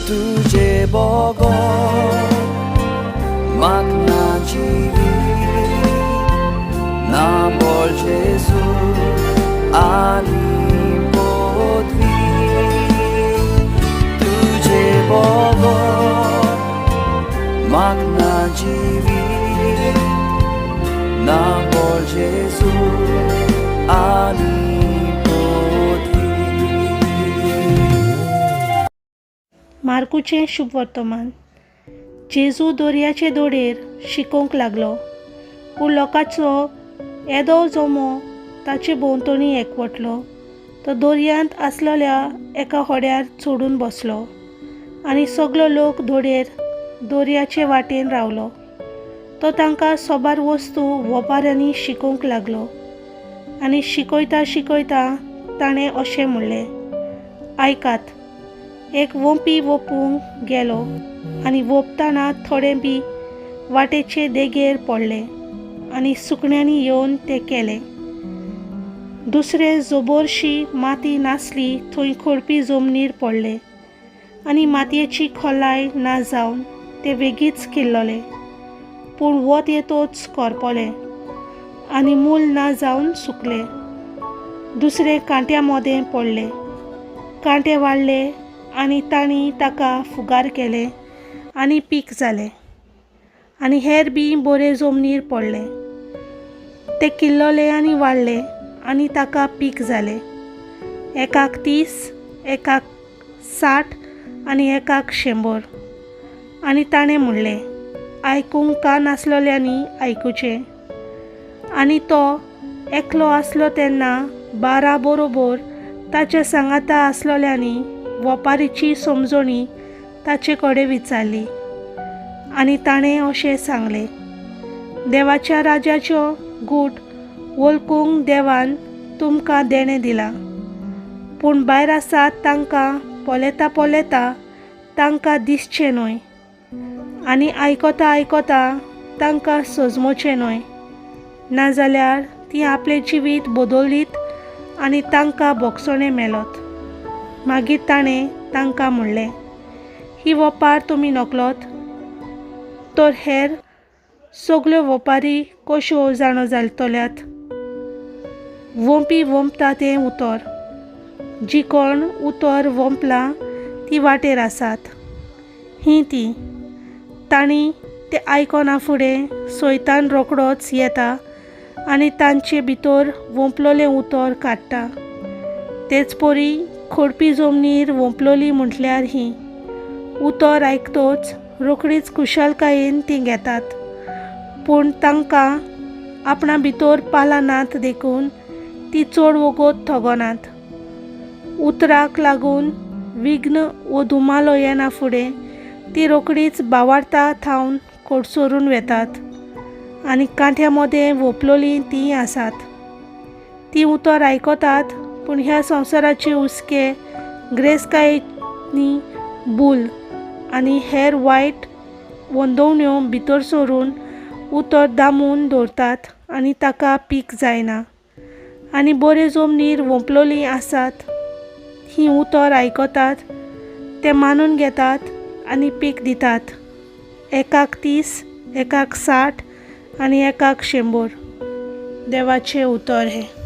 तुझे बगोन म्हाका जिवी ना बोल जेजू आनी पदवी तुझे बगोन म्हाका जिवी ना बोल जेजू आनी मार्कूचें शुभ वर्तमान. जेजू दोर्याचे दोडेर शिकोवंक लागलो, पूण लोकांचो येदो जमो ताचे भोंवतणी एकवटलो. तो दोर्यांत आसलेल्या एका होड्यार चडून बसलो आनी सगलो लोक दोडेर दोर्याचे वाटेन रावलो. तो तांकां सोबार वस्तू वेपाऱ्यांनी शिकोवंक लागलो आनी शिकयता शिकयता ताणें अशें म्हणलें, आयकात, एक वोंपी वोपूंक गेलो आनी वोपतना थोडें बी वाटेचे देगेर पडले आनी सुकण्यांनी येवन ते केले. दुसरे जोबोरशी माती नासली थंय खडपी जमनीर पडले आनी मातयेची खोलाय ना जावन ते वेगीच किल्लोले, पूण वत येतोच करपोले आनी मूल ना जावन सुकले. दुसरे कांट्या मोदें पडले, कांटे वाडले आनी तांणी ताका फुगार केले आनी पीक जालें. आनी हेर बी बरे जमनीर पडले, ते किल्लोले आनी वाडले आनी ताका पीक जालें. एकाक 30, एकाक 60 आनी एकाक 100. आनी ताणें म्हणलें, आयकूंक कान आसलोल्यांनी आयकुचें. आनी तो एकलो आसलो तेन्ना 12 बरोबर ताच्या सांगाता आसलोल्यांनी वेपारीची समजणी ताचे कडेन विचारली आनी ताणें अशें सांगलें, देवाच्या राज्याचो गूट वळखूंक देवान तुमकां देणें दिलां. पूण भायर आसात तांकां पळयता तांकां दिसचें न्हय आनी आयकता तांकां सजमोचें न्हय, नाजाल्यार तीं आपलें जिवीत बदललीत आनी तांकां भोगसणें मेलोत. मागीर ताणें तांकां म्हणलें, ही वेपार तुमी नकलोत, तर हेर सगल्यो वेपारी कश्यो जाणो जातल्यात. वोंपी वोंपता तें उतर. जी कोण उतर वोंपलां ती वाटेर आसात, हीं तीं. तांणी तें आयकना फुडें सैतान रोखडोच येता आनी तांचे भितर वोंपलोलें उतर काडटा. तेच परी खडपी जमनीर वोंपलोली म्हटल्यार हीं. उतर आयकतोच रोखडीच खुशालकायेन तीं घेतात, पूण तांकां आपणा भितर पालां नात देखून तीं चड वगत थगोनात. उतराक लागून विघ्न वो दुमालो येना फुडें तीं रोखडीच बावार्ता थावन कडसरून वेतात आनी कांट्या मोदें वोपलोलीं तीं आसात. तीं उतर आयकतात, पूण ह्या संवसाराचे हुस्के, गिरेस्तकायेनी भूल आनी हेर वायट वंदवण्यो भितर सरून उतर दामून दवरतात आनी ताका पीक जायना. आनी बरे जमनीर वोंपलोलीं आसात, हीं उतर आयकतात, ते मानून घेतात आनी पीक दितात. एकाक 30, एकाक 60 आनी एकाक 100. देवाचें उतर हें.